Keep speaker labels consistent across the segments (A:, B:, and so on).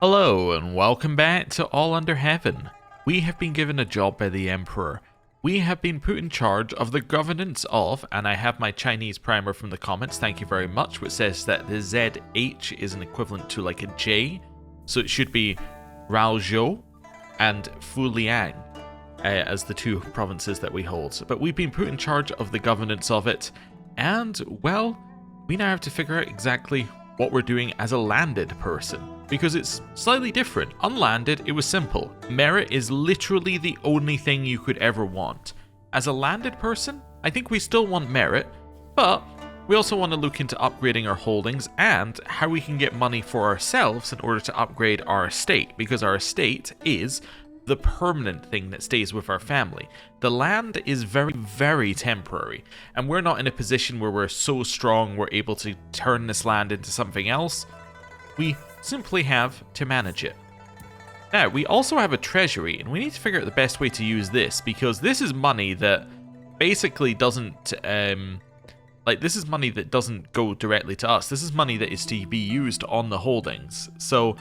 A: Hello and welcome back to All Under Heaven. We have been given a job by the Emperor. We have been put in charge of the governance of, and I have my Chinese primer from the comments, thank you very much, which says that the ZH is an equivalent to like a J, so it should be Raozhou and Fuliang as the two provinces that we hold. But we've been put in charge of the governance of it, and well, we now have to figure out exactly what we're doing as a landed person, because it's slightly different. Unlanded, it was simple. Merit is literally the only thing you could ever want. As a landed person, I think we still want merit, but we also want to look into upgrading our holdings and how we can get money for ourselves in order to upgrade our estate, because our estate is the permanent thing that stays with our family. The land is very, very temporary, and we're not in a position where we're so strong we're able to turn this land into something else. We simply have to manage it. Now, we also have a treasury, and we need to figure out the best way to use this, because this is money that basically doesn't, this is money that doesn't go directly to us. This is money that is to be used on the holdings. So,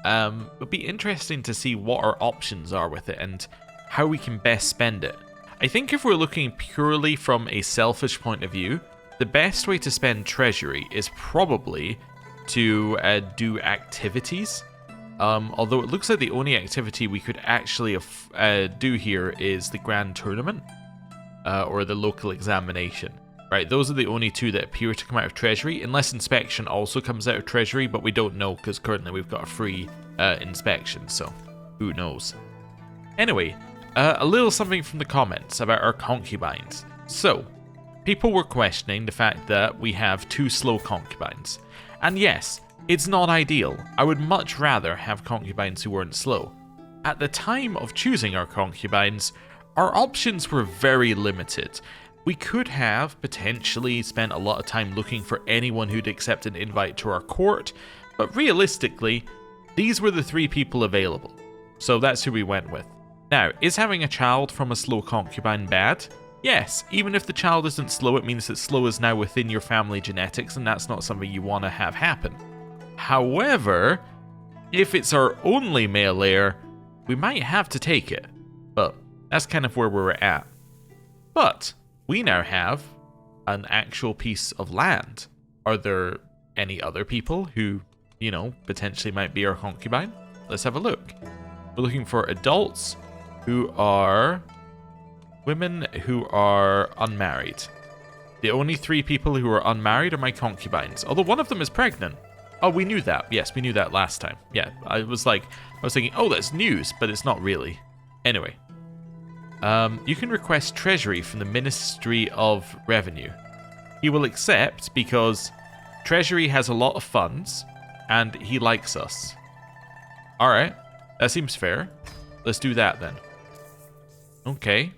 A: it'll be interesting to see what our options are with it and how we can best spend it. I think if we're looking purely from a selfish point of view, the best way to spend treasury is probably to do activities. Although it looks like the only activity we could actually do here is the grand tournament or the local examination. Right, those are the only two that appear to come out of treasury, unless inspection also comes out of treasury, but we don't know because currently we've got a free inspection, so who knows. Anyway, a little something from the comments about our concubines. So, people were questioning the fact that we have two slow concubines. And yes, it's not ideal. I would much rather have concubines who weren't slow. At the time of choosing our concubines, our options were very limited. We could have potentially spent a lot of time looking for anyone who'd accept an invite to our court, but realistically, these were the three people available. So that's who we went with. Now, is having a child from a slow concubine bad? Yes, even if the child isn't slow, it means that slow is now within your family genetics, and that's not something you want to have happen. However, if it's our only male heir, we might have to take it. But that's kind of where we're at. But we now have an actual piece of land. Are there any other people who, potentially might be our concubine? Let's have a look. We're looking for adults who are women who are unmarried. The only three people who are unmarried are my concubines, although one of them is pregnant. Oh, we knew that. Yes, we knew that last time. Yeah, I was thinking, oh, that's news, but it's not really. Anyway. You can request treasury from the Ministry of Revenue. He will accept because treasury has a lot of funds and he likes us. Alright, that seems fair. Let's do that then. Okay.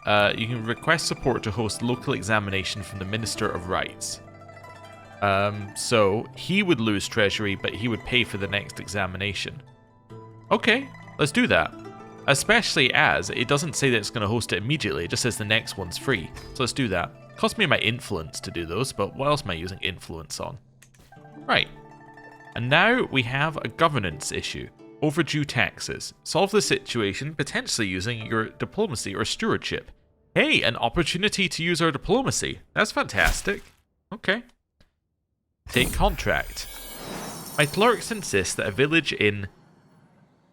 A: You can request support to host local examination from the Minister of Rights. So he would lose treasury, but he would pay for the next examination. Okay, let's do that. Especially as it doesn't say that it's going to host it immediately, it just says the next one's free. So let's do that. Cost me my influence to do those, but what else am I using influence on? Right. And now we have a governance issue. Overdue taxes. Solve the situation potentially using your diplomacy or stewardship. Hey, an opportunity to use our diplomacy. That's fantastic. Okay. Take contract. My clerks insist that a village in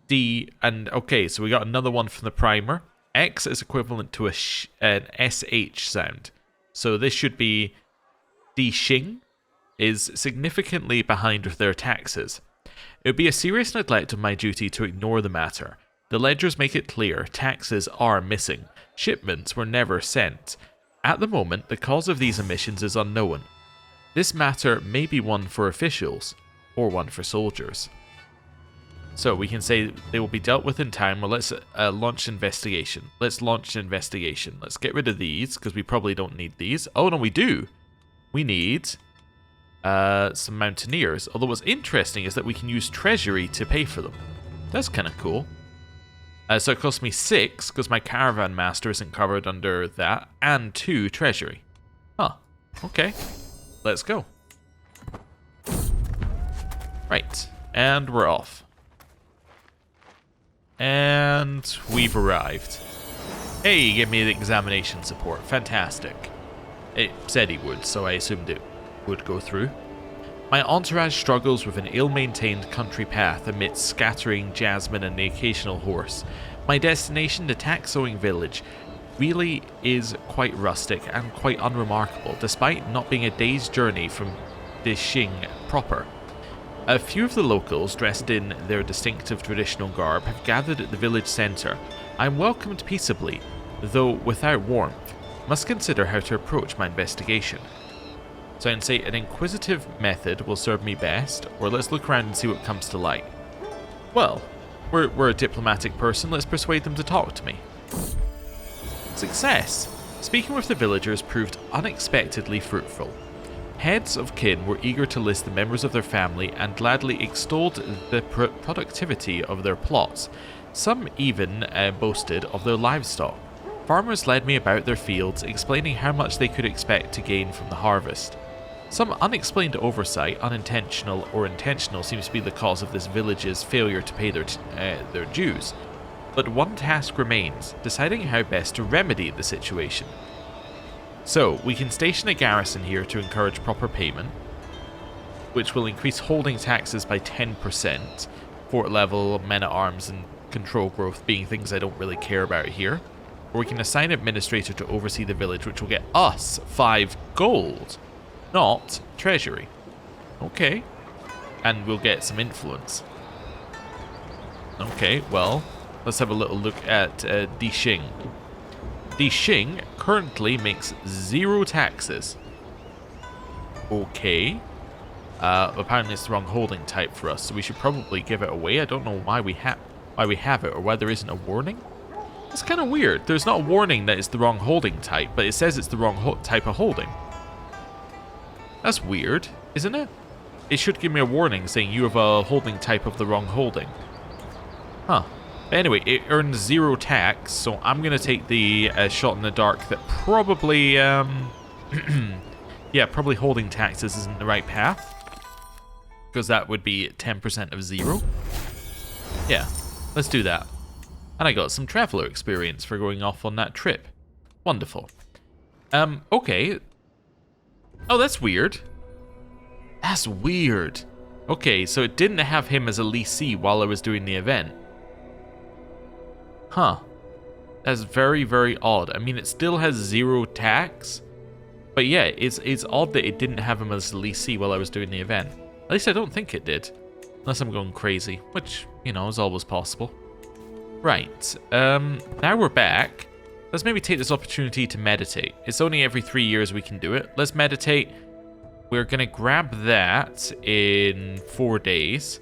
A: D, and okay, so we got another one from the primer. X is equivalent to an SH sound. So this should be D Xing is significantly behind with their taxes. It would be a serious neglect of my duty to ignore the matter. The ledgers make it clear taxes are missing. Shipments were never sent. At the moment, the cause of these omissions is unknown. This matter may be one for officials or one for soldiers. So we can say they will be dealt with in time. Well, let's launch investigation. Let's launch an investigation. Let's get rid of these because we probably don't need these. Oh, no, we do. We need some mountaineers. Although what's interesting is that we can use treasury to pay for them. That's kind of cool. So it costs me 6 because my caravan master isn't covered under that, and 2 treasury. Huh. Okay. Let's go. Right. And we're off. And we've arrived. Hey, he gave me the examination support. Fantastic. It said he would, so I assumed it would go through. My entourage struggles with an ill-maintained country path amidst scattering jasmine and the occasional horse. My destination, the tax-owing village, really is quite rustic and quite unremarkable, despite not being a day's journey from Dixing proper. A few of the locals, dressed in their distinctive traditional garb, have gathered at the village centre. I am welcomed peaceably, though without warmth. Must consider how to approach my investigation. So I can say an inquisitive method will serve me best, or let's look around and see what comes to light. Well, we're a diplomatic person, let's persuade them to talk to me. Success! Speaking with the villagers proved unexpectedly fruitful. Heads of kin were eager to list the members of their family and gladly extolled the productivity of their plots. Some even boasted of their livestock. Farmers led me about their fields, explaining how much they could expect to gain from the harvest. Some unexplained oversight, unintentional or intentional, seems to be the cause of this village's failure to pay their dues. But one task remains, deciding how best to remedy the situation. So, we can station a garrison here to encourage proper payment, which will increase holding taxes by 10%, fort level, men-at-arms, and control growth being things I don't really care about here. Or we can assign an administrator to oversee the village, which will get us 5 gold, not treasury. Okay. And we'll get some influence. Okay, well, let's have a little look at Dixing. Dixing currently makes 0 taxes. Okay. Apparently it's the wrong holding type for us, so we should probably give it away. I don't know why we have it, or why there isn't a warning. It's kind of weird. There's not a warning that it's the wrong holding type, but it says it's the wrong type of holding. That's weird, isn't it? It should give me a warning saying you have a holding type of the wrong holding. Huh. But anyway, it earns 0 tax, so I'm going to take the shot in the dark that probably, yeah, probably holding taxes isn't the right path. Because that would be 10% of 0. Yeah, let's do that. And I got some traveler experience for going off on that trip. Wonderful. Okay. Oh, that's weird. That's weird. Okay, so it didn't have him as a leasee while I was doing the event. Huh. That's very, very odd. I mean, it still has 0 tax. But yeah, it's odd that it didn't have him as a leasee while I was doing the event. At least I don't think it did. Unless I'm going crazy, which, you know, is always possible. Right, now we're back. Let's maybe take this opportunity to meditate. It's only every 3 years we can do it. Let's meditate. We're going to grab that in 4 days.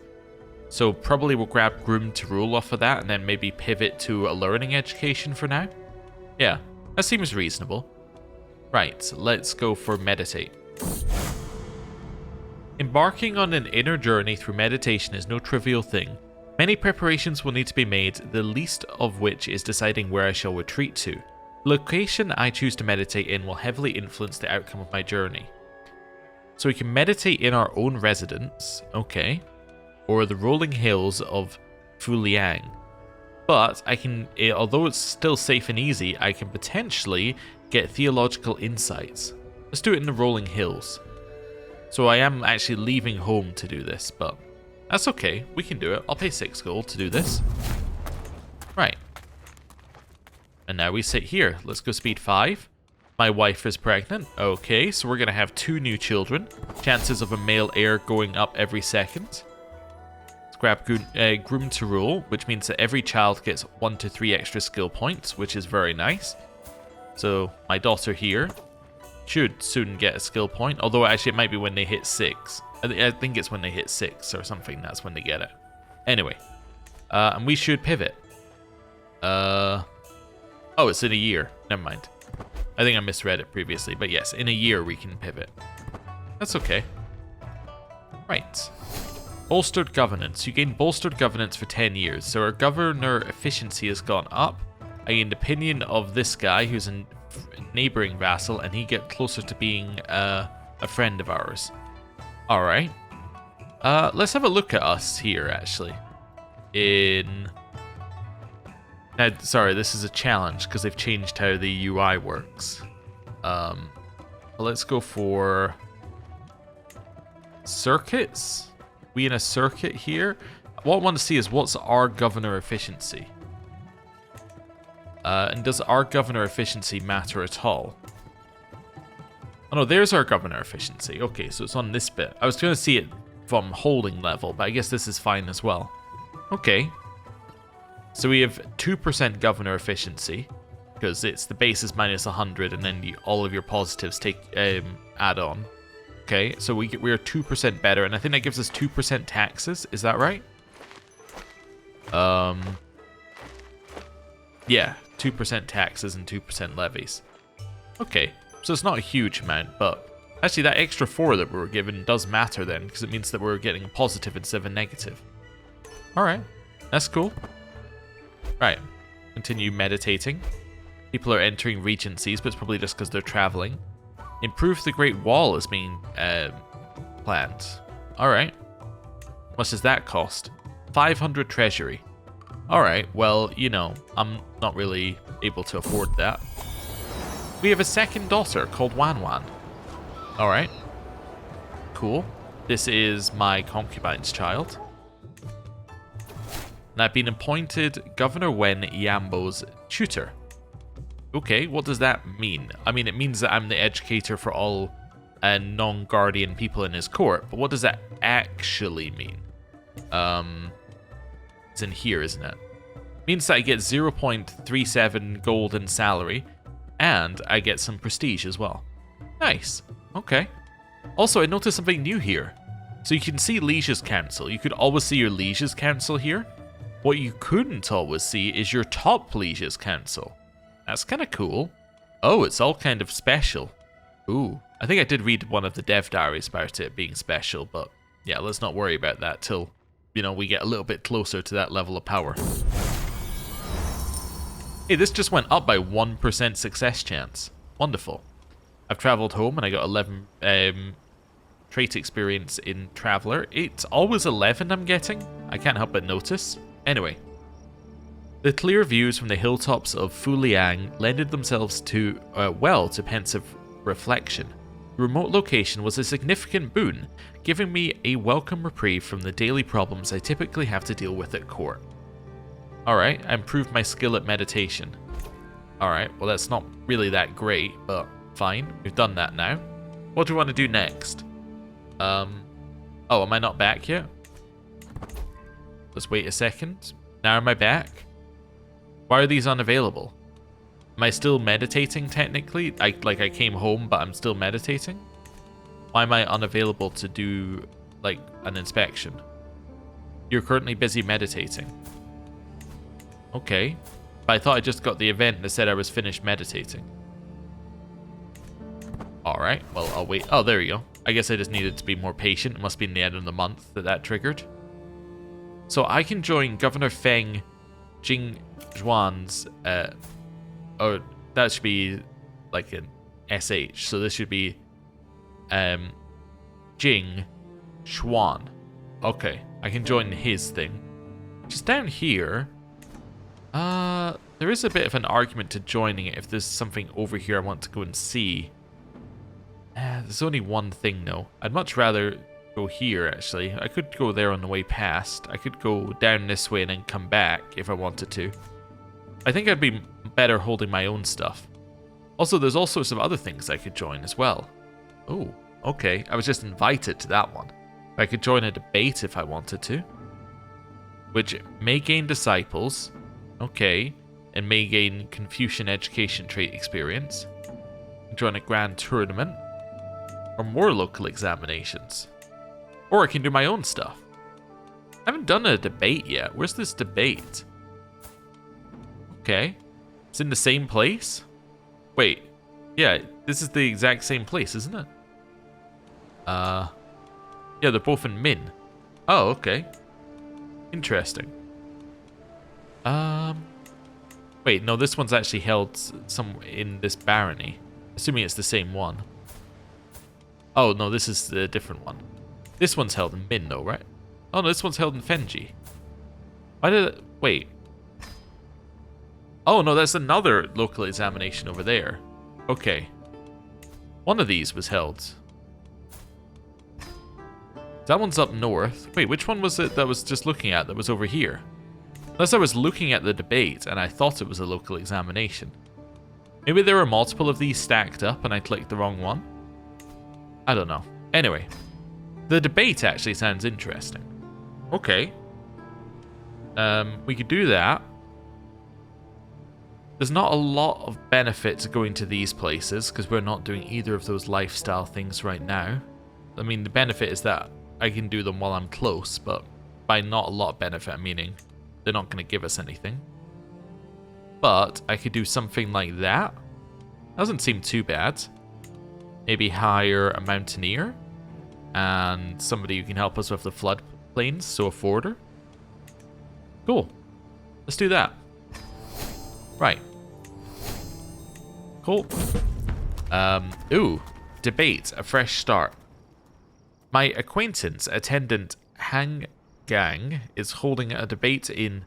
A: So probably we'll grab Groom to Rule off of that and then maybe pivot to a learning education for now. Yeah, that seems reasonable. Right, let's go for meditate. Embarking on an inner journey through meditation is no trivial thing. Many preparations will need to be made, the least of which is deciding where I shall retreat to. The location I choose to meditate in will heavily influence the outcome of my journey. So we can meditate in our own residence, okay, or the rolling hills of Fuliang. But I can, although it's still safe and easy, I can potentially get theological insights. Let's do it in the rolling hills. So I am actually leaving home to do this, but that's okay. We can do it. I'll pay 6 gold to do this. Right. And now we sit here. Let's go speed 5. My wife is pregnant. Okay, so we're going to have 2 new children. Chances of a male heir going up every second. Let's grab Groom to Rule, which means that every child gets 1 to 3 extra skill points, which is very nice. So my daughter here should soon get a skill point, although actually it might be when they hit 6. I think it's when they hit 6 or something, that's when they get it. Anyway, and we should pivot. Oh, it's in a year. Never mind. I think I misread it previously, but yes, in a year we can pivot. That's okay. Right. Bolstered governance. You gain bolstered governance for 10 years, so our governor efficiency has gone up. I gained opinion of this guy who's a neighboring vassal, and he get closer to being a friend of ours. Alright. Let's have a look at us here, actually. In Sorry, this is a challenge because they've changed how the UI works. Well, let's go for circuits. We in a circuit here? What I want to see is what's our governor efficiency? And does our governor efficiency matter at all? Oh no, there's our governor efficiency. Okay, so it's on this bit. I was going to see it from holding level, but I guess this is fine as well. Okay. So we have 2% governor efficiency, because it's the base is minus 100, and then all of your positives take add on. Okay, so we're 2% better, and I think that gives us 2% taxes. Is that right? Yeah, 2% taxes and 2% levies. Okay, so it's not a huge amount, but actually that extra 4 that we were given does matter then, because it means that we're getting a positive instead of a negative. Alright, that's cool. Right, continue meditating. People are entering regencies, but it's probably just because they're traveling. Improve the Great Wall is being planned. Alright. How much does that cost? 500 treasury. Alright, well, you know, I'm not really able to afford that. We have a second daughter called Wan Wan. Alright. Cool. This is my concubine's child. And I've been appointed Governor Wen Yambo's tutor. Okay, what does that mean? I mean, it means that I'm the educator for all non-guardian people in his court, but what does that actually mean? It's in here, isn't it? It means that I get 0.37 gold in salary, and I get some prestige as well. Nice. Okay. Also, I noticed something new here. So you can see Liege's Council. You could always see your Liege's Council here. What you couldn't always see is your top Liege's Council. That's kind of cool. Oh, it's all kind of special. Ooh. I think I did read one of the dev diaries about it being special, but yeah, let's not worry about that till, you know, we get a little bit closer to that level of power. Hey, this just went up by 1% success chance. Wonderful. I've traveled home and I got 11 trait experience in Traveler. It's always 11 I'm getting. I can't help but notice. Anyway. The clear views from the hilltops of Fuliang lended themselves to well to pensive reflection. The remote location was a significant boon, giving me a welcome reprieve from the daily problems I typically have to deal with at court. Alright, I improved my skill at meditation. Alright, well that's not really that great, but fine, we've done that now. What do we want to do next? Oh, am I not back yet? Let's wait a second. Now am I back? Why are these unavailable? Am I still meditating technically? I came home, but I'm still meditating? Why am I unavailable to do, like, an inspection? You're currently busy meditating. Okay. But I thought I just got the event that said I was finished meditating. Alright, well, I'll wait. Oh, there we go. I guess I just needed to be more patient. It must be in the end of the month that triggered. So I can join Governor Feng Jing Zhuan's, oh, that should be like an SH. So this should be Jing Xuan. Okay, I can join his thing. Just down here, there is a bit of an argument to joining it if there's something over here I want to go and see. There's only one thing though. I'd much rather go here actually. I could go there on the way past. I could go down this way and then come back if I wanted to. I think I'd be better holding my own stuff. Also, there's all sorts of other things I could join as well. Oh, okay. I was just invited to that one. I could join a debate if I wanted to. Which may gain disciples. Okay. And may gain Confucian education trait experience. Join a grand tournament. Or more local examinations. Or I can do my own stuff. I haven't done a debate yet. Where's this debate? Okay. It's in the same place? Wait. Yeah, this is the exact same place, isn't it? Yeah, they're both in Min. Oh, okay. Interesting. Wait, no, this one's actually held some in this barony. Assuming it's the same one. Oh, no, this is the different one. This one's held in Min, though, right? Oh, no, this one's held in Fenji. Why did it... Wait. Oh, no, that's another local examination over there. Okay. One of these was held. That one's up north. Wait, which one was it that I was just looking at that was over here? Unless I was looking at the debate and I thought it was a local examination. Maybe there were multiple of these stacked up and I clicked the wrong one. I don't know. Anyway, the debate actually sounds interesting. Okay. We could do that. There's not a lot of benefit to going to these places because we're not doing either of those lifestyle things right now. I mean, the benefit is that I can do them while I'm close, but by not a lot of benefit, I'm meaning they're not going to give us anything. But I could do something like that. Doesn't seem too bad. Maybe hire a mountaineer and somebody who can help us with the floodplains, so a forder. Cool. Let's do that. Right. Cool. Ooh. Debate. A fresh start. My acquaintance, attendant Hang Gang, is holding a debate in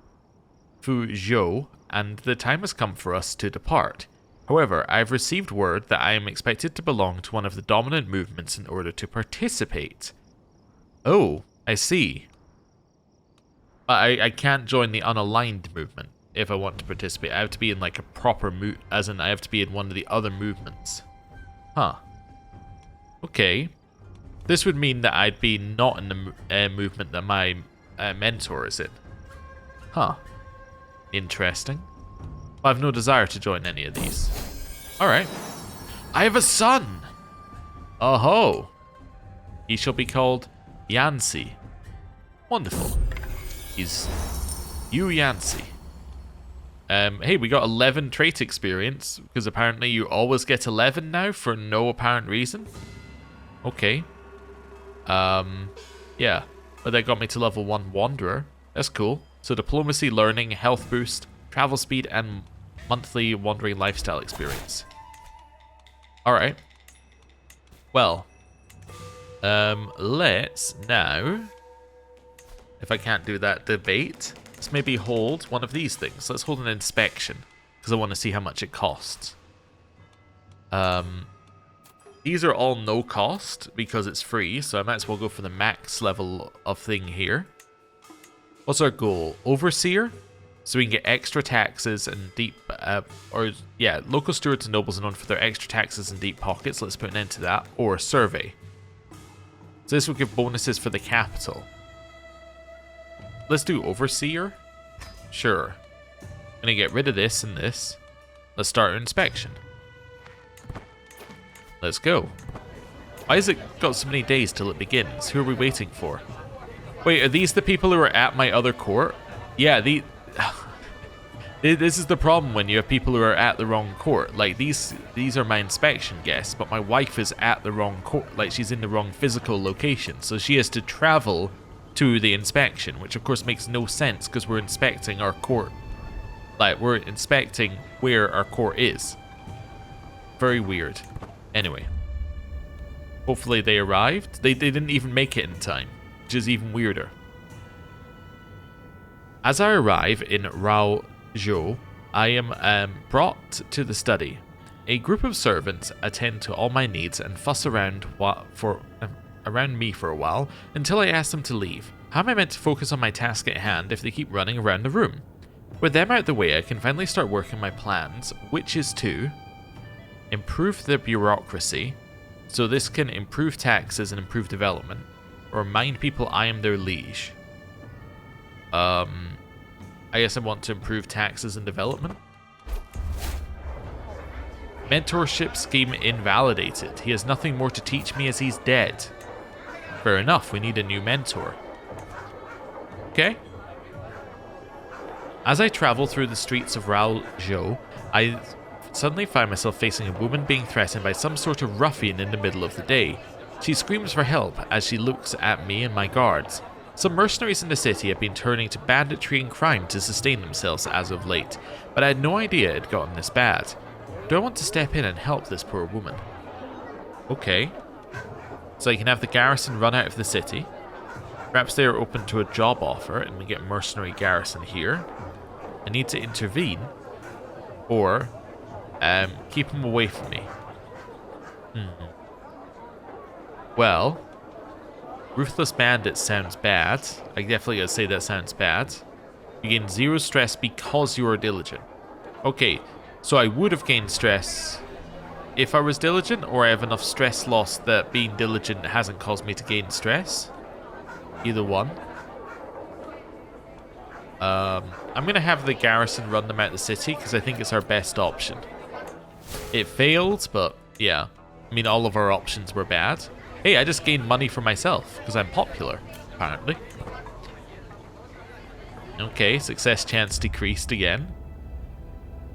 A: Fuzhou, and the time has come for us to depart. However, I have received word that I am expected to belong to one of the dominant movements in order to participate. Oh, I see. I can't join the unaligned movement if I want to participate. I have to be in like a proper as in I have to be in one of the other movements. Huh. Okay. This would mean that I'd be not in the movement that my mentor is in. Huh. Interesting. I have no desire to join any of these. Alright. I have a son! Oh-ho! He shall be called Yancy. Wonderful. He's Yu Yancy. Hey, we got 11 trait experience, because apparently you always get 11 now for no apparent reason. Okay. Yeah. But that got me to level 1 Wanderer. That's cool. So diplomacy, learning, health boost, travel speed, and monthly wandering lifestyle experience. Alright. Well. Let's now, if I can't do that debate, let's maybe hold one of these things. Let's hold an inspection, because I want to see how much it costs. These are all no cost, because it's free, so I might as well go for the max level of thing here. What's our goal? Overseer? So we can get extra taxes and deep, local stewards and nobles are known for their extra taxes and deep pockets. Let's put an end to that. Or survey. So this will give bonuses for the capital. Let's do overseer. Sure. I'm gonna get rid of this and this. Let's start our inspection. Let's go. Why has it got so many days till it begins? Who are we waiting for? Wait, are these the people who are at my other court? Yeah, this is the problem when you have people who are at the wrong court. Like, these are my inspection guests, but my wife is at the wrong court. Like, she's in the wrong physical location, so she has to travel to the inspection, which of course makes no sense because we're inspecting our court. Like, we're inspecting where our court is. Very weird. Anyway. Hopefully they arrived. They didn't even make it in time, which is even weirder. As I arrive in Raozhou, I am brought to the study. A group of servants attend to all my needs and fuss around me for a while until I ask them to leave. How am I meant to focus on my task at hand if they keep running around the room? With them out the way, I can finally start working my plans, which is to improve the bureaucracy, so this can improve taxes and improve development, or remind people I am their liege. I guess I want to improve taxes and development. Mentorship scheme invalidated. He has nothing more to teach me as he's dead. Fair enough, we need a new mentor. Okay. As I travel through the streets of Raozhou, I suddenly find myself facing a woman being threatened by some sort of ruffian in the middle of the day. She screams for help as she looks at me and my guards. Some mercenaries in the city have been turning to banditry and crime to sustain themselves as of late, but I had no idea it had gotten this bad. Do I want to step in and help this poor woman? Okay. So you can have the garrison run out of the city. Perhaps they are open to a job offer and we get mercenary garrison here. I need to intervene. or keep him away from me. Well, Ruthless Bandit sounds bad. I definitely gotta say that sounds bad. You gain 0 stress because you are diligent. Okay, so I would have gained stress if I was diligent, or I have enough stress loss that being diligent hasn't caused me to gain stress. Either one. I'm going to have the garrison run them out of the city because I think it's our best option. It failed, but yeah. I mean, all of our options were bad. Hey, I just gained money for myself because I'm popular, apparently. Okay, success chance decreased again.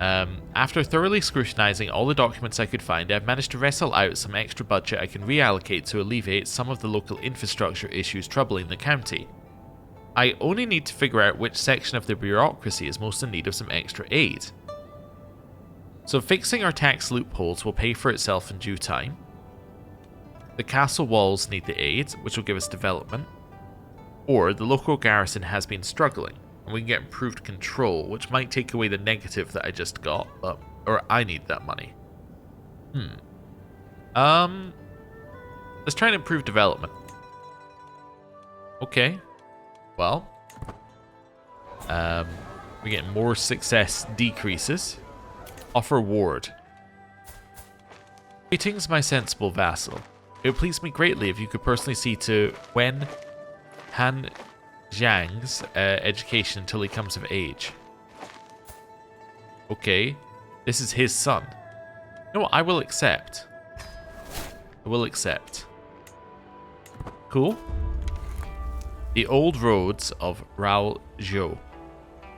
A: After thoroughly scrutinizing all the documents I could find, I've managed to wrestle out some extra budget I can reallocate to alleviate some of the local infrastructure issues troubling the county. I only need to figure out which section of the bureaucracy is most in need of some extra aid. So fixing our tax loopholes will pay for itself in due time. The castle walls need the aid, which will give us development. Or the local garrison has been struggling, and we can get improved control, which might take away the negative that I just got, or I need that money. Let's try and improve development. Okay. Well, we get more success decreases. Offer reward. Greetings, my sensible vassal. It would please me greatly if you could personally see to Wen Han Zhang's education until he comes of age. Okay, this is his son. You know what? I will accept. I will accept. Cool. The old roads of Raozhou.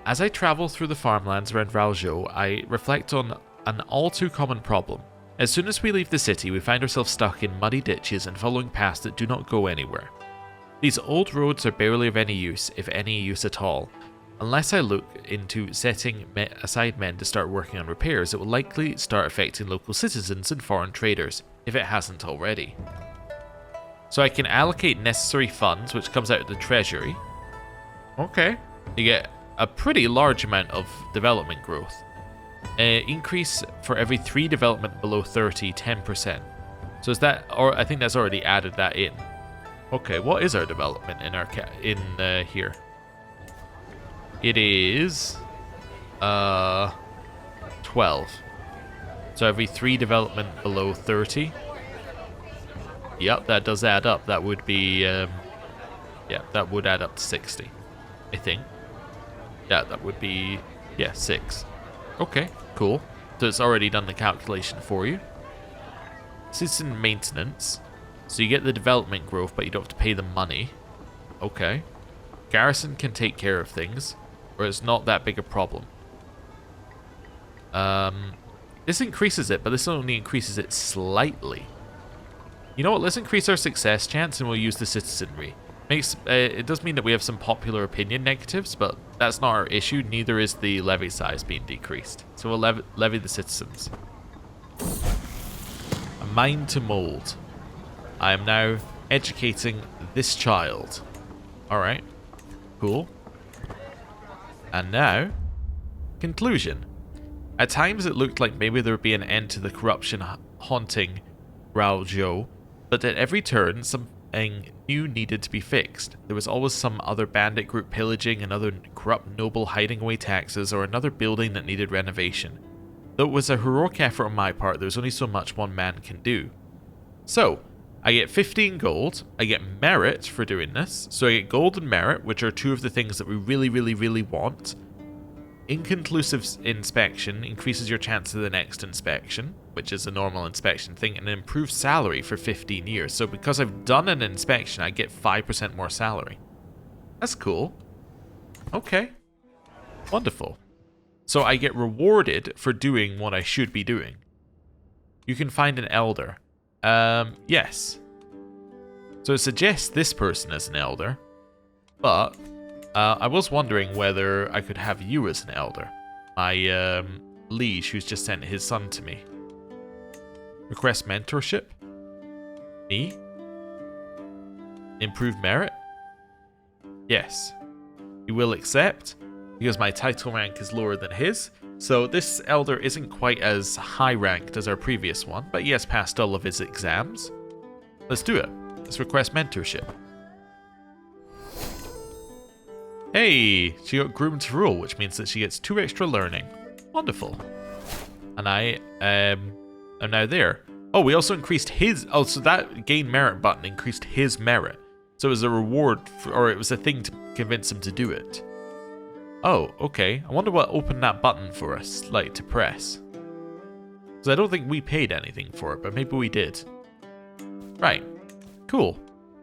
A: As I travel through the farmlands around Raozhou, I reflect on an all too common problem. As soon as we leave the city, we find ourselves stuck in muddy ditches and following paths that do not go anywhere. These old roads are barely of any use, if any use at all. Unless I look into setting aside men to start working on repairs, it will likely start affecting local citizens and foreign traders, if it hasn't already. So I can allocate necessary funds, which comes out of the treasury. Okay. You get a pretty large amount of development growth. Increase for every 3 development below 30, 10%. So is that, or I think that's already added that in. Okay, what is our development in our here? It is 12. So every 3 development below 30. Yep, that does add up. That would be yeah, that would add up to 60, I think. Yeah, that would be 6. Okay, cool. So it's already done the calculation for you. Citizen maintenance. So you get the development growth, but you don't have to pay the money. Okay. Garrison can take care of things, or it's not that big a problem. This increases it, but this only increases it slightly. You know what? Let's increase our success chance, and we'll use the citizenry. It does mean that we have some popular opinion negatives, but that's not our issue. Neither is the levy size being decreased. So we'll levy the citizens. A mind to mold. I am now educating this child. Alright. Cool. And now, conclusion. At times it looked like maybe there would be an end to the corruption haunting Raozhou, but at every turn something new needed to be fixed. There was always some other bandit group pillaging, another corrupt noble hiding away taxes, or another building that needed renovation. Though it was a heroic effort on my part, there was only so much one man can do. So, I get 15 gold, I get merit for doing this, so I get gold and merit, which are 2 of the things that we really want. Inconclusive inspection increases your chance of the next inspection, which is a normal inspection thing, and improved salary for 15 years. So because I've done an inspection, I get 5% more salary. That's cool. Okay. Wonderful. So I get rewarded for doing what I should be doing. You can find an elder. Yes. So it suggests this person as an elder, but I was wondering whether I could have you as an elder. My liege who's just sent his son to me. Request mentorship? Me? Improved merit? Yes. You will accept, because my title rank is lower than his, So this elder isn't quite as high ranked as our previous one, but he has passed all of his exams. Let's do it. Let's request mentorship. Hey, she got groomed to rule, which means that she gets 2 extra learning. Wonderful. And I am now there. Oh, we also increased his... Oh, so that gain merit button increased his merit. So it was a reward, or it was a thing to convince him to do it. Oh, okay. I wonder what opened that button for us, like, to press. Because I don't think we paid anything for it, but maybe we did. Right. Cool.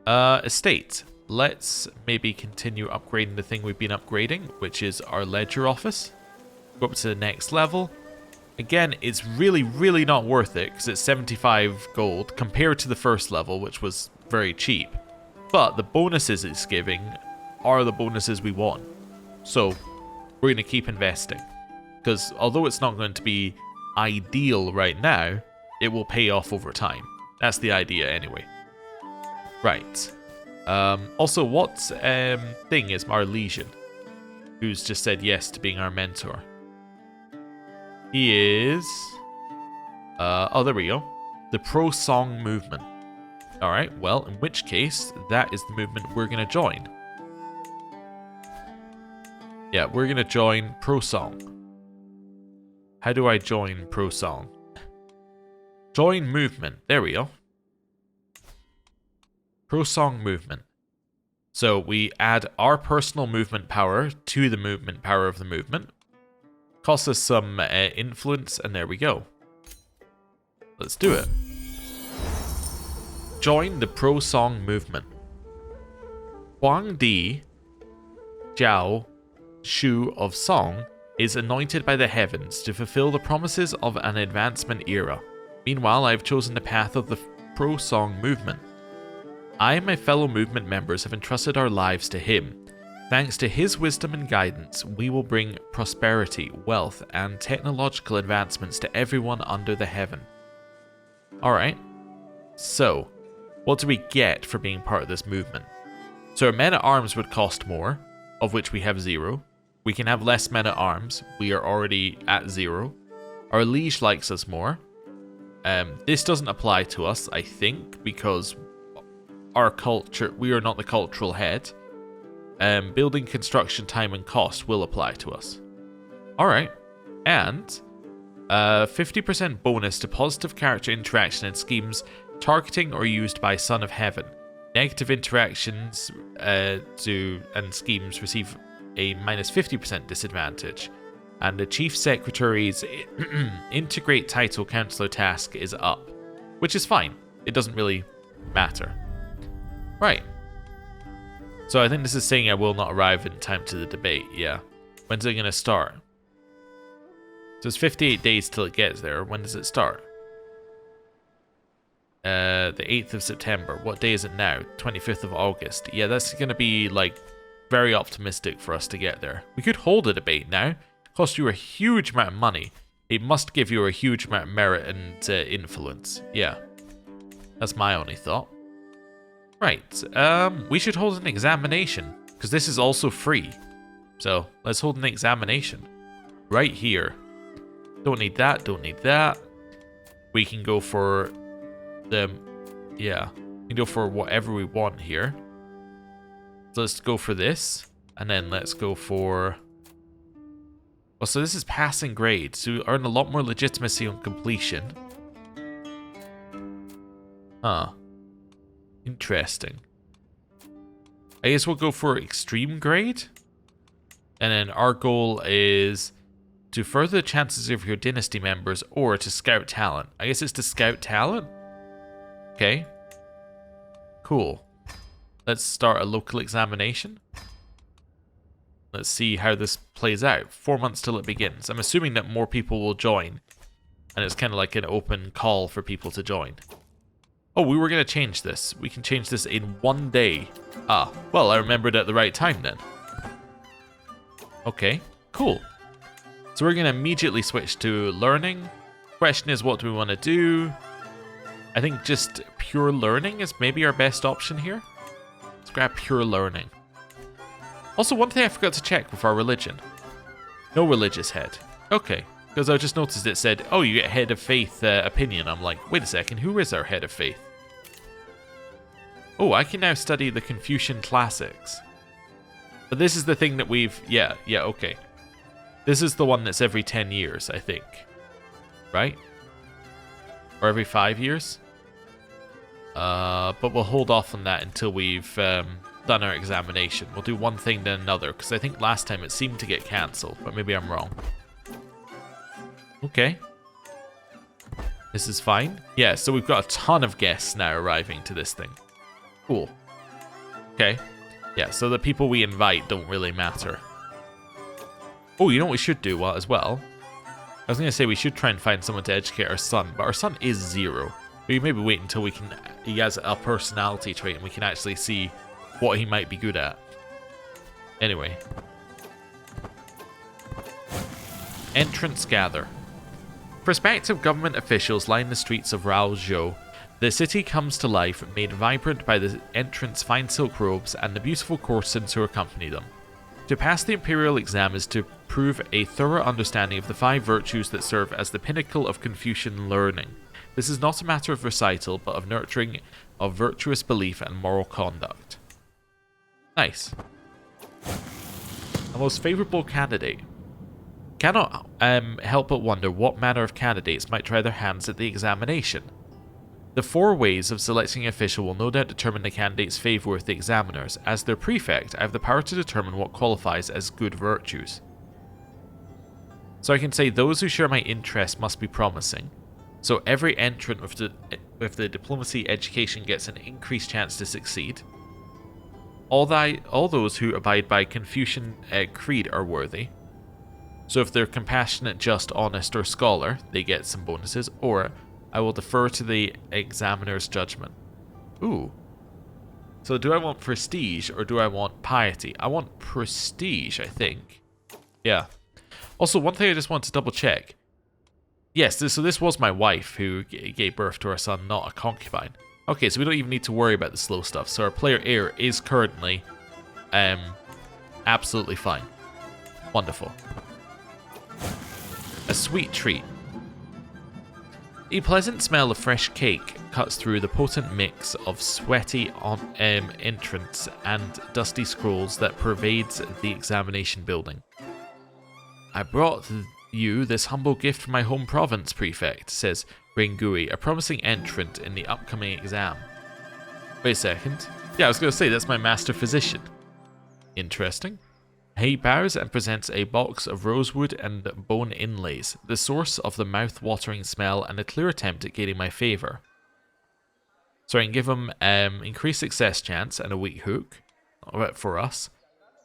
A: Estate. Let's maybe continue upgrading the thing we've been upgrading, which is our ledger office. Go up to the next level. Again, it's really, really not worth it, because it's 75 gold, compared to the first level, which was very cheap. But the bonuses it's giving are the bonuses we want. So, we're going to keep investing. Because although it's not going to be ideal right now, it will pay off over time. That's the idea anyway. Right. Also, what thing is our Legion? Who's just said yes to being our mentor? He is... oh, there we go. The pro-song movement. Alright, well, in which case, that is the movement we're going to join. Yeah, we're going to join pro-song. How do I join pro-song? Join movement. There we go. Pro-song movement. So we add our personal movement power to the movement power of the movement. Costs us some influence, and there we go. Let's do it. Join the pro-song movement. Huang Di Jiao Shu of Song is anointed by the heavens to fulfill the promises of an advancement era. Meanwhile, I have chosen the path of the pro-song movement. I and my fellow movement members have entrusted our lives to him. Thanks to his wisdom and guidance, we will bring prosperity, wealth, and technological advancements to everyone under the heaven. Alright, so, what do we get for being part of this movement? So our men-at-arms would cost more, of which we have 0. We can have less men-at-arms, we are already at 0. Our liege likes us more. This doesn't apply to us, I think, because our culture, we are not the cultural head. Building construction time and cost will apply to us. Alright, and 50% bonus to positive character interaction and schemes targeting or used by Son of Heaven. Negative interactions and schemes receive a minus 50% disadvantage. And the Chief Secretary's integrate title counselor task is up, which is fine. It doesn't really matter. Right. So I think this is saying I will not arrive in time to the debate, yeah. When's it going to start? So it's 58 days till it gets there. When does it start? The 8th of September. What day is it now? 25th of August. Yeah, that's going to be, like, very optimistic for us to get there. We could hold a debate now. Cost you a huge amount of money. It must give you a huge amount of merit and influence. Yeah. That's my only thought. Right, we should hold an examination, because this is also free. So, let's hold an examination. Right here. Don't need that, don't need that. We can go for the... Yeah, we can go for whatever we want here. So let's go for this, and then let's go for... Oh, so this is passing grade, so you earn a lot more legitimacy on completion. Huh. Interesting. I guess we'll go for extreme grade. And then our goal is to further the chances of your dynasty members or to scout talent. I guess it's to scout talent? Okay. Cool. Let's start a local examination. Let's see how this plays out. 4 months till it begins. I'm assuming that more people will join. And it's kind of like an open call for people to join. Oh, we were going to change this. We can change this in 1 day. Ah, well, I remembered at the right time then. Okay, cool. So we're going to immediately switch to learning. Question is, what do we want to do? I think just pure learning is maybe our best option here. Let's grab pure learning. Also, one thing I forgot to check with our religion. No religious head. Okay, because I just noticed it said, oh, you get head of faith opinion. I'm like, wait a second, who is our head of faith? Oh, I can now study the Confucian classics. But this is the thing that we've... Yeah, okay. This is the one that's every 10 years, I think. Right? Or every 5 years? But we'll hold off on that until we've done our examination. We'll do one thing then another, because I think last time it seemed to get cancelled, but maybe I'm wrong. Okay. This is fine. Yeah, so we've got a ton of guests now arriving to this thing. Cool. Okay. Yeah, so the people we invite don't really matter. Oh, you know what we should do as well? I was going to say we should try and find someone to educate our son, but our son is 0. We maybe wait until he has a personality trait and we can actually see what he might be good at. Anyway. Entrance gather. Prospective government officials line the streets of Raozhou. The city comes to life, made vibrant by the entrants' fine silk robes and the beautiful courtesans who accompany them. To pass the imperial exam is to prove a thorough understanding of the 5 virtues that serve as the pinnacle of Confucian learning. This is not a matter of recital, but of nurturing of virtuous belief and moral conduct. Nice. A most favourable candidate. Cannot help but wonder what manner of candidates might try their hands at the examination. The 4 ways of selecting an official will no doubt determine the candidate's favour with the examiners. As their prefect, I have the power to determine what qualifies as good virtues. So I can say those who share my interest must be promising. So every entrant with the diplomacy education gets an increased chance to succeed. All those who abide by Confucian creed are worthy. So if they're compassionate, just, honest, or scholar, they get some bonuses, or I will defer to the examiner's judgment. Ooh. So do I want prestige or do I want piety? I want prestige, I think. Yeah. Also, one thing I just want to double check. Yes, so this was my wife who gave birth to our son, not a concubine. Okay, so we don't even need to worry about the slow stuff. So our player heir is currently absolutely fine. Wonderful. A sweet treat. A pleasant smell of fresh cake cuts through the potent mix of sweaty entrance and dusty scrolls that pervades the examination building. I brought you this humble gift from my home province, Prefect, says Rengui, a promising entrant in the upcoming exam. Wait a second. Yeah, I was going to say, that's my master physician. Interesting. He bows and presents a box of rosewood and bone inlays, the source of the mouth-watering smell and a clear attempt at gaining my favour. So I can give him increased success chance and a weak hook for us.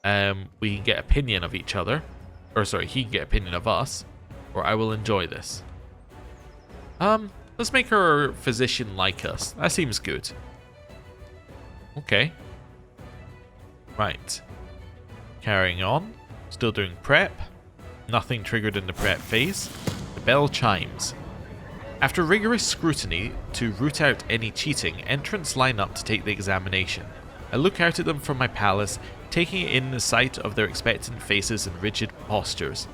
A: We can get opinion of each other. Or sorry, he can get opinion of us. Or I will enjoy this. Let's make our physician like us. That seems good. Okay. Right. Carrying on. Still doing prep. Nothing triggered in the prep phase. The bell chimes. After rigorous scrutiny to root out any cheating, entrants line up to take the examination. I look out at them from my palace, taking in the sight of their expectant faces and rigid postures.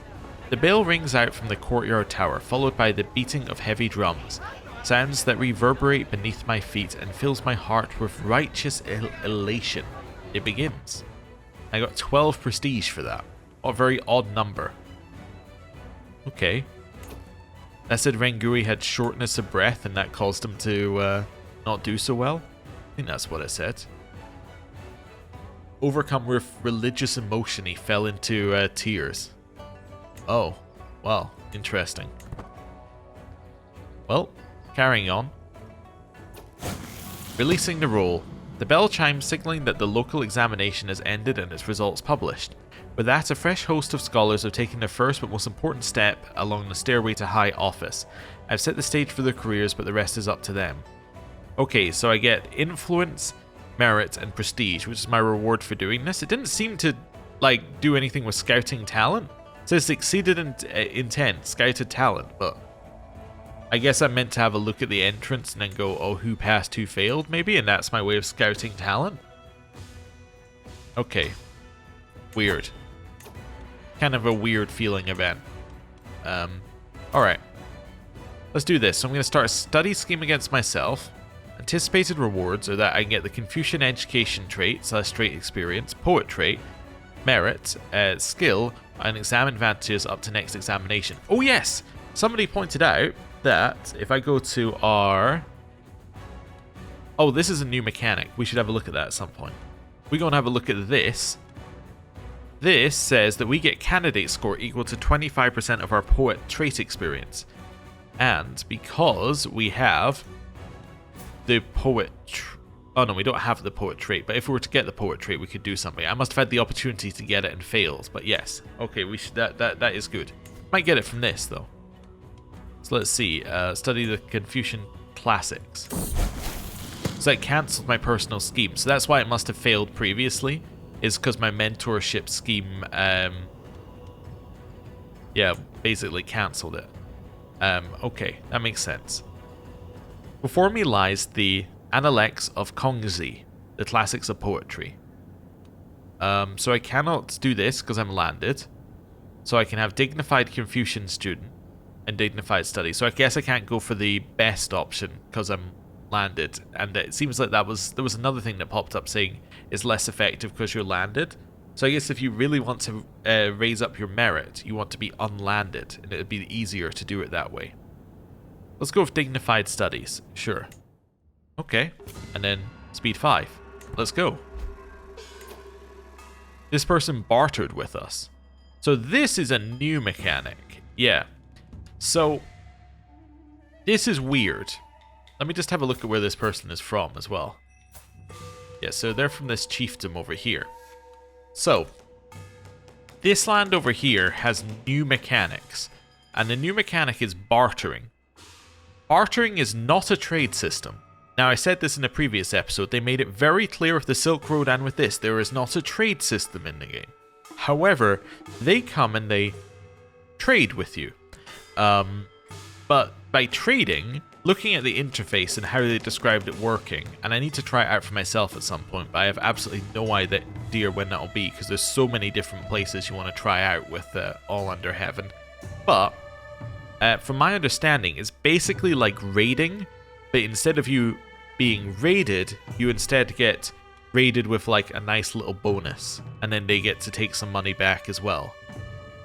A: The bell rings out from the courtyard tower, followed by the beating of heavy drums, sounds that reverberate beneath my feet and fills my heart with righteous elation. It begins. I got 12 prestige for that. What a very odd number. Okay. That said Rengui had shortness of breath and that caused him to not do so well. I think that's what it said. Overcome with religious emotion, he fell into tears. Oh, well, interesting. Well, carrying on. Releasing the roll. The bell chimes signaling that the local examination has ended and its results published. With that, a fresh host of scholars have taken their first but most important step along the stairway to high office. I've set the stage for their careers, but the rest is up to them. Okay, so I get influence, merit, and prestige, which is my reward for doing this. It didn't seem to, do anything with scouting talent. It says exceeded in intent, scouted talent, but I guess I'm meant to have a look at the entrance and then go, oh, who passed, who failed, maybe? And that's my way of scouting talent? Okay. Weird. Kind of a weird feeling event. Alright. Let's do this. So I'm going to start a study scheme against myself. Anticipated rewards are that I can get the Confucian education trait, / trait experience, poet trait, merit, skill, and exam advantages up to next examination. Oh yes! Somebody pointed out that if I go to our... Oh, this is a new mechanic. We should have a look at that at some point. We're going to have a look at this. This says that we get candidate score equal to 25% of our poet trait experience. And because we have the poet... Oh no, we don't have the poet trait, but if we were to get the poet trait, we could do something. I must have had the opportunity to get it and failed, but yes. Okay, we should, that is good. Might get it from this, though. So let's see. Study the Confucian classics. So that cancelled my personal scheme. So that's why it must have failed previously, is because my mentorship scheme, yeah, basically cancelled it. Okay, that makes sense. Before me lies the Analects of Kongzi, the classics of poetry. So I cannot do this because I'm landed. So I can have dignified Confucian student and dignified study. So I guess I can't go for the best option because I'm landed. And it seems like there was another thing that popped up saying it's less effective because you're landed. So I guess if you really want to raise up your merit, you want to be unlanded, and it would be easier to do it that way. Let's go with dignified studies. Sure. Okay. And then speed 5. Let's go. This person bartered with us. So this is a new mechanic. Yeah. So this is weird. Let me just have a look at where this person is from as well. Yeah, so they're from this chiefdom over here. So, this land over here has new mechanics, and the new mechanic is bartering. Bartering is not a trade system. Now, I said this in a previous episode, they made it very clear with the Silk Road and with this, there is not a trade system in the game. However, they come and they trade with you. But by trading, looking at the interface and how they described it working, and I need to try it out for myself at some point, but I have absolutely no idea when that'll be, because there's so many different places you want to try out with All Under Heaven. But, from my understanding, it's basically like raiding, but instead of you being raided, you instead get raided with like a nice little bonus, and then they get to take some money back as well.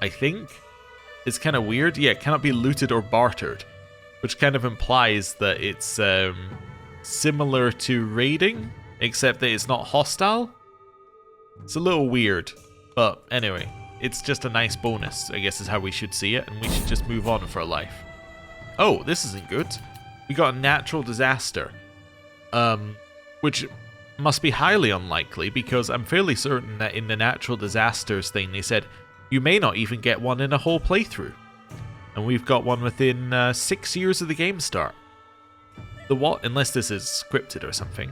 A: I think? It's kind of weird. Yeah, it cannot be looted or bartered, which kind of implies that it's similar to raiding, except that it's not hostile. It's a little weird, but anyway, it's just a nice bonus, I guess is how we should see it, and we should just move on for life. Oh, this isn't good. We got a natural disaster, which must be highly unlikely, because I'm fairly certain that in the natural disasters thing they said you may not even get one in a whole playthrough. And we've got one within 6 years of the game start. Unless this is scripted or something.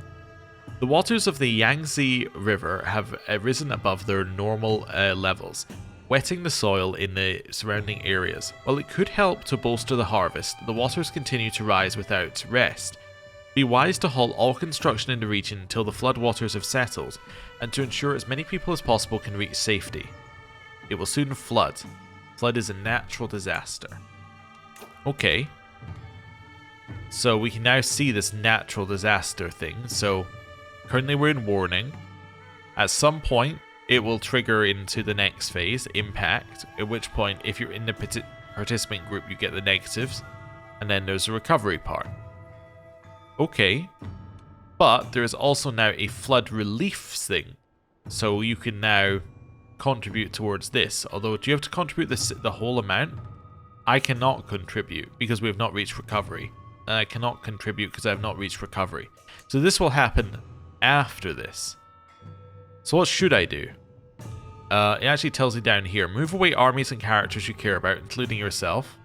A: The waters of the Yangtze River have risen above their normal levels, wetting the soil in the surrounding areas. While it could help to bolster the harvest, the waters continue to rise without rest. Be wise to halt all construction in the region until the floodwaters have settled, and to ensure as many people as possible can reach safety. It will soon flood. Flood is a natural disaster. Okay. So we can now see this natural disaster thing. So currently we're in warning. At some point, it will trigger into the next phase, impact, at which point, if you're in the participant group, you get the negatives. And then there's a recovery part. Okay. But there is also now a flood relief thing. So you can now contribute towards this. Although, do you have to contribute the whole amount? I cannot contribute because we have not reached recovery. And I cannot contribute because I have not reached recovery. So this will happen after this. So what should I do? It actually tells you down here. Move away armies and characters you care about, including yourself.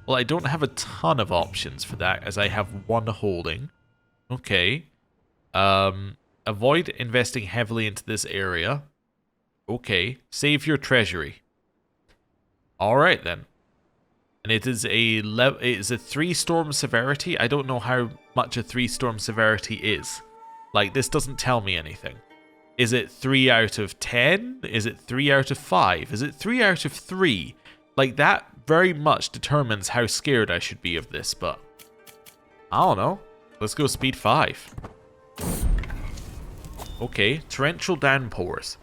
A: Well, I don't have a ton of options for that, as I have one holding. Okay. Avoid investing heavily into this area. Okay. Save your treasury. Alright then. And it is a 3-storm severity. I don't know how much a 3-storm severity is. Like, this doesn't tell me anything. Is it 3 out of 10? Is it 3 out of 5? Is it 3 out of 3? Like, that very much determines how scared I should be of this, but I don't know. Let's go speed 5. Okay, torrential downpours.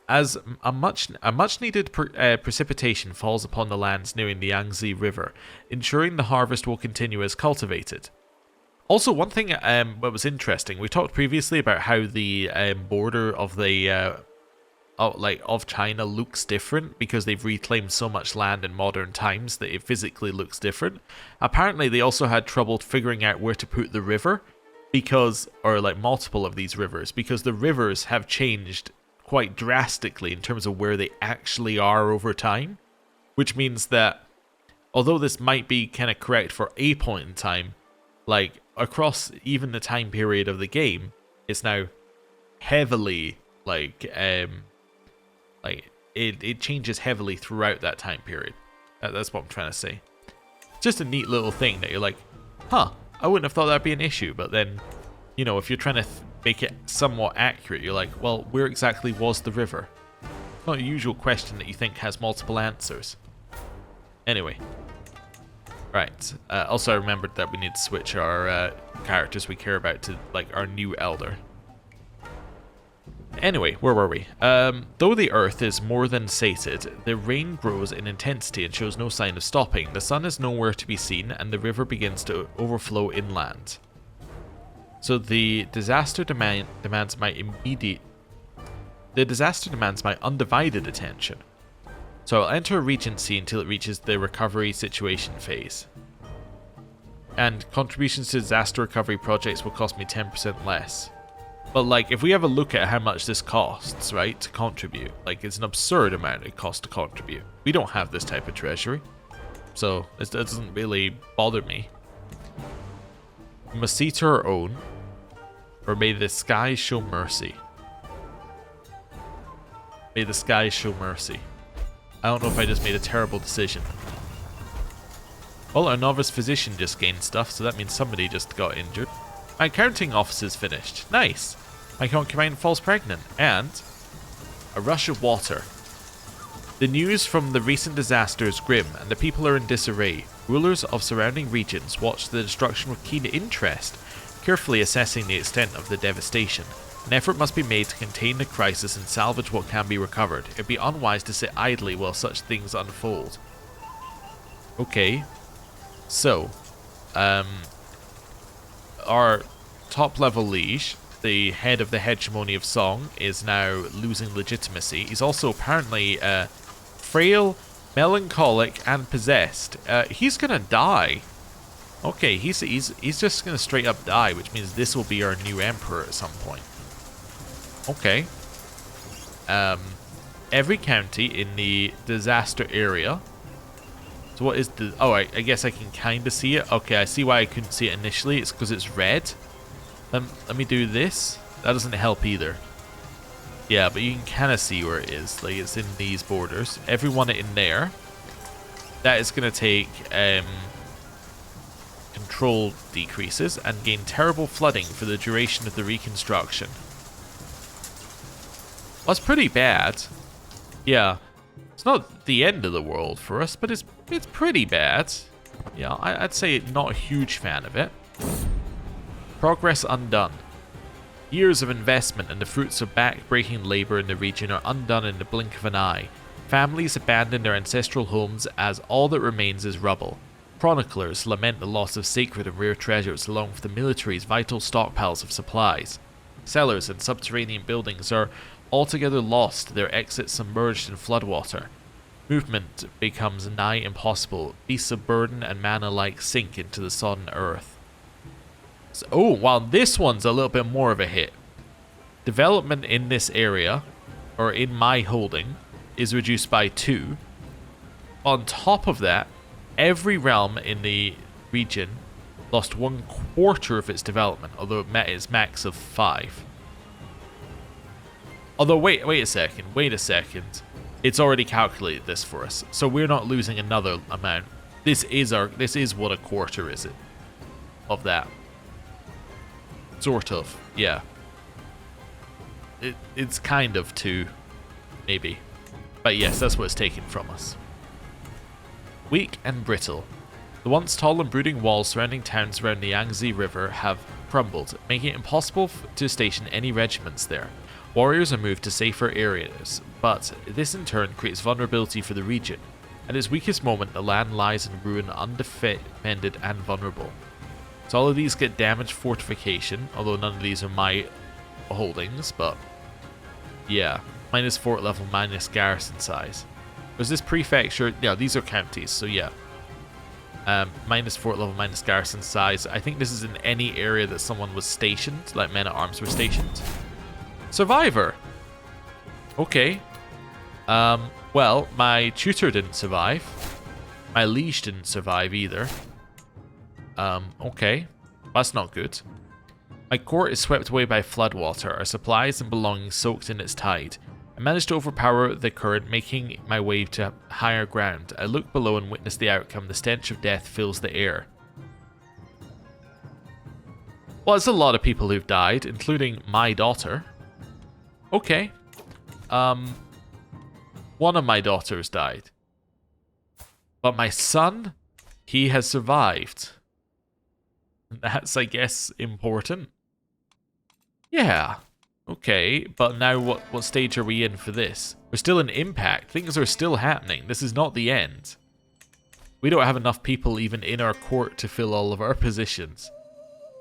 A: As a much needed precipitation falls upon the lands nearing the Yangtze River, ensuring the harvest will continue as cultivated. Also, one thing that was interesting, we talked previously about how the border of the of China looks different because they've reclaimed so much land in modern times that it physically looks different. Apparently, they also had trouble figuring out where to put the river because, or like multiple of these rivers, because the rivers have changed quite drastically in terms of where they actually are over time, which means that although this might be kind of correct for a point in time, like across even the time period of the game, it's now heavily it changes heavily throughout that time period. That's what I'm trying to say. Just a neat little thing that you're like, huh, I wouldn't have thought that'd be an issue, but then, you know, if you're trying to make it somewhat accurate, you're like, well, where exactly was the river? It's not a usual question that you think has multiple answers. Anyway. Right. Also, I remembered that we need to switch our characters we care about to, like, our new elder. Anyway, where were we? Though the earth is more than sated, the rain grows in intensity and shows no sign of stopping. The sun is nowhere to be seen, and the river begins to overflow inland. So the disaster demands my undivided attention. So I'll enter a regency until it reaches the recovery situation phase. And contributions to disaster recovery projects will cost me 10% less. But like, if we have a look at how much this costs, right, to contribute, like it's an absurd amount it costs to contribute. We don't have this type of treasury, so it doesn't really bother me. We must see to our own, or may the skies show mercy. May the skies show mercy. I don't know if I just made a terrible decision. Well, our novice physician just gained stuff, so that means somebody just got injured. My accounting office is finished. Nice. My concubine falls pregnant. And a rush of water. The news from the recent disaster is grim, and the people are in disarray. Rulers of surrounding regions watch the destruction with keen interest, carefully assessing the extent of the devastation. An effort must be made to contain the crisis and salvage what can be recovered. It'd be unwise to sit idly while such things unfold. Okay. So, our top level liege, the head of the hegemony of Song, is now losing legitimacy. He's also apparently frail, melancholic, and possessed. He's gonna die. Okay, he's just gonna straight up die, which means this will be our new emperor at some point. Okay. Every county in the disaster area. So what is the... Oh, I guess I can kind of see it. Okay, I see why I couldn't see it initially. It's because it's red. Let me do this. That doesn't help either. Yeah, but you can kind of see where it is. Like, it's in these borders. Everyone in there. That is going to take control decreases and gain terrible flooding for the duration of the reconstruction. Well, that's pretty bad. Yeah. It's not the end of the world for us, but it's pretty bad. Yeah, I'd say not a huge fan of it. Progress undone. Years of investment and the fruits of back-breaking labor in the region are undone in the blink of an eye. Families abandon their ancestral homes as all that remains is rubble. Chroniclers lament the loss of sacred and rare treasures along with the military's vital stockpiles of supplies. Cellars and subterranean buildings are altogether lost, their exits submerged in floodwater. Movement becomes nigh impossible. Beasts of burden and man alike sink into the sodden earth. So, oh, wow, this one's a little bit more of a hit. Development in this area, or in my holding, is reduced by 2. On top of that, every realm in the region lost 1/4 of its development, although it met its max of 5. Although, wait a second. It's already calculated this for us, so we're not losing another amount. This is what 1/4 is it of that. Sort of, yeah. It's kind of 2, maybe. But yes, that's what it's taken from us. Weak and brittle. The once tall and brooding walls surrounding towns around the Yangtze River have crumbled, making it impossible to station any regiments there. Warriors are moved to safer areas, but this in turn creates vulnerability for the region. At its weakest moment, the land lies in ruin, undefended and vulnerable. So all of these get damaged fortification, although none of these are my holdings, but yeah. Minus fort level, minus garrison size. Was this prefecture? Yeah, these are counties, so yeah. Minus fort level, minus garrison size. I think this is in any area that someone was stationed, like men at arms were stationed. Survivor. Okay. Well, my tutor didn't survive. My liege didn't survive either. Okay. That's not good. My court is swept away by floodwater, our supplies and belongings soaked in its tide. I managed to overpower the current, making my way to higher ground. I look below and witness the outcome. The stench of death fills the air. Well, it's a lot of people who've died, including my daughter. Okay. One of my daughters died. But my son, he has survived. That's, I guess, important. Yeah. Okay, but now what stage are we in for this? We're still in impact. Things are still happening. This is not the end. We don't have enough people even in our court to fill all of our positions.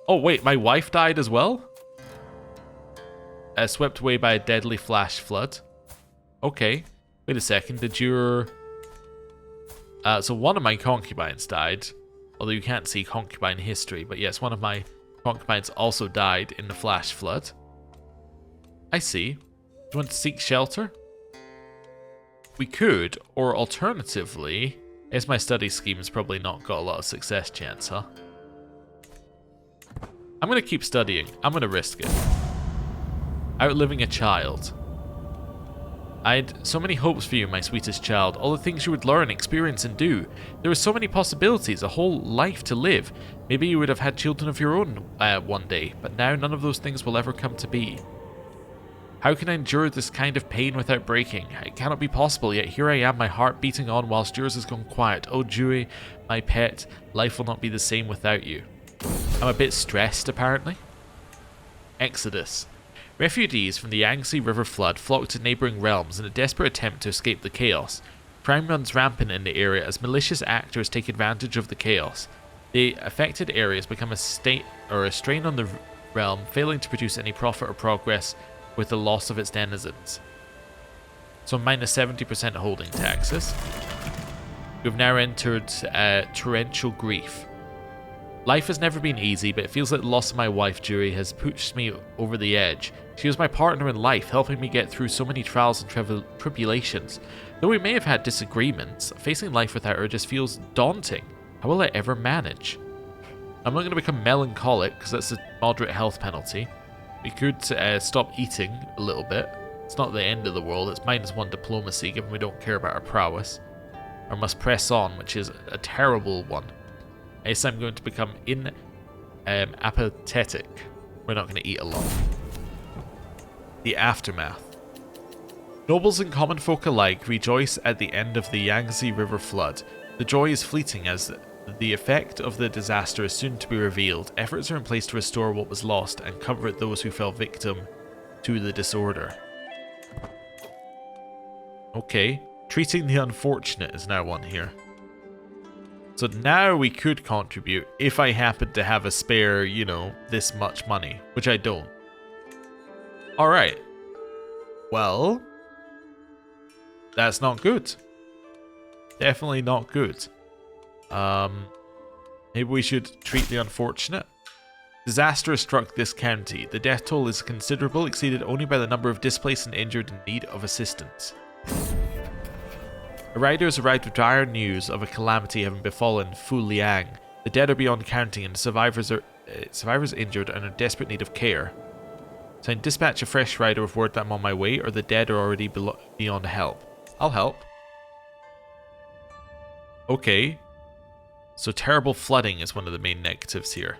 A: Oh, wait, my wife died as well? Swept away by a deadly flash flood. Okay. Wait a second. Did your... so one of my concubines died. Although you can't see concubine history. But yes, one of my concubines also died in the flash flood. I see. Do you want to seek shelter? We could, or alternatively... I guess my study scheme has probably not got a lot of success chance, huh? I'm going to keep studying. I'm going to risk it. Outliving a child. I had so many hopes for you, my sweetest child. All the things you would learn, experience, and do. There were so many possibilities, a whole life to live. Maybe you would have had children of your own one day, but now none of those things will ever come to be. How can I endure this kind of pain without breaking? It cannot be possible, yet here I am, my heart beating on whilst yours has gone quiet. Oh, Dewey, my pet, life will not be the same without you. I'm a bit stressed, apparently. Exodus. Refugees from the Yangtze River flood flocked to neighbouring realms in a desperate attempt to escape the chaos. Crime runs rampant in the area as malicious actors take advantage of the chaos. The affected areas become a strain on the realm, failing to produce any profit or progress with the loss of its denizens. So minus 70% holding taxes. We've now entered torrential grief. Life has never been easy, but it feels like the loss of my wife, Jury, has pushed me over the edge. She was my partner in life, helping me get through so many trials and tribulations. Though we may have had disagreements, facing life without her just feels daunting. How will I ever manage? I'm not going to become melancholic, because that's a moderate health penalty. We could stop eating a little bit. It's not the end of the world, it's -1 diplomacy, given we don't care about our prowess. Or must press on, which is a terrible one. I guess I'm going to become apathetic. We're not going to eat a lot. The aftermath. Nobles and common folk alike rejoice at the end of the Yangtze River flood. The joy is fleeting as the effect of the disaster is soon to be revealed. Efforts are in place to restore what was lost and comfort those who fell victim to the disorder. Okay. Treating the unfortunate is now one here. So now we could contribute if I happen to have a spare, you know, this much money, which I don't. Alright. Well, that's not good. Definitely not good. Maybe we should treat the unfortunate. Disaster has struck this county. The death toll is considerable, exceeded only by the number of displaced and injured in need of assistance. A rider has arrived with dire news of a calamity having befallen Fu Liang. The dead are beyond counting, and survivors injured and are in desperate need of care. So I can dispatch a fresh rider with word that I'm on my way, or the dead are already beyond help. I'll help. Okay. So terrible flooding is one of the main negatives here.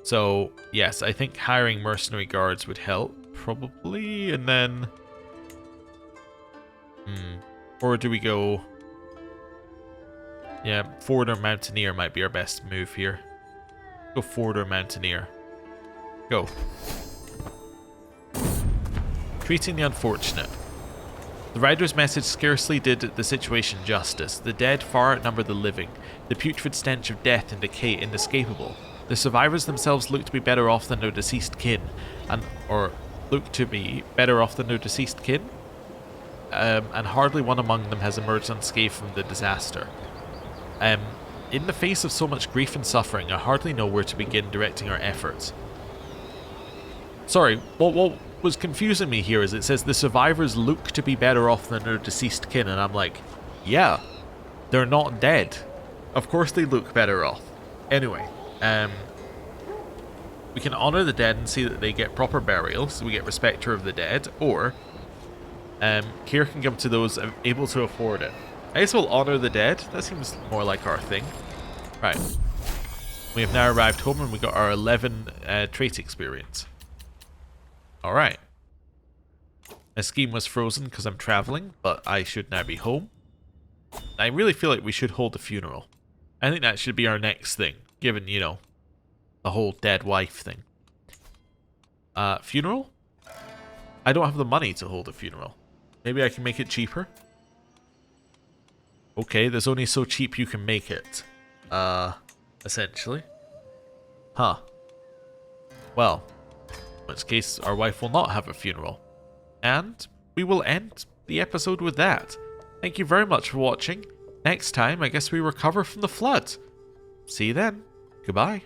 A: So, yes, I think hiring mercenary guards would help, probably, and then... Or do we go... Yeah, Forward or Mountaineer might be our best move here. Go Forward or Mountaineer. Go. Treating the unfortunate. The rider's message scarcely did the situation justice. The dead far outnumbered the living, the putrid stench of death and decay inescapable. The survivors themselves looked to be better off than their deceased kin, and hardly one among them has emerged unscathed from the disaster. In the face of so much grief and suffering, I hardly know where to begin directing our efforts. Sorry, what was confusing me here is it says the survivors look to be better off than their deceased kin, and I'm like, yeah, they're not dead. Of course they look better off. Anyway, we can honor the dead and see that they get proper burial, so we get respecter of the dead, or care can come to those able to afford it. I guess we'll honor the dead. That seems more like our thing. Right. We have now arrived home and we got our 11 trait experience. Alright. My scheme was frozen because I'm traveling, but I should now be home. I really feel like we should hold a funeral. I think that should be our next thing, given, you know, the whole dead wife thing. Funeral? I don't have the money to hold a funeral. Maybe I can make it cheaper? Okay, there's only so cheap you can make it. Essentially. Huh. Well, in which case our wife will not have a funeral. And we will end the episode with that. Thank you very much for watching. Next time, I guess we recover from the flood. See you then. Goodbye.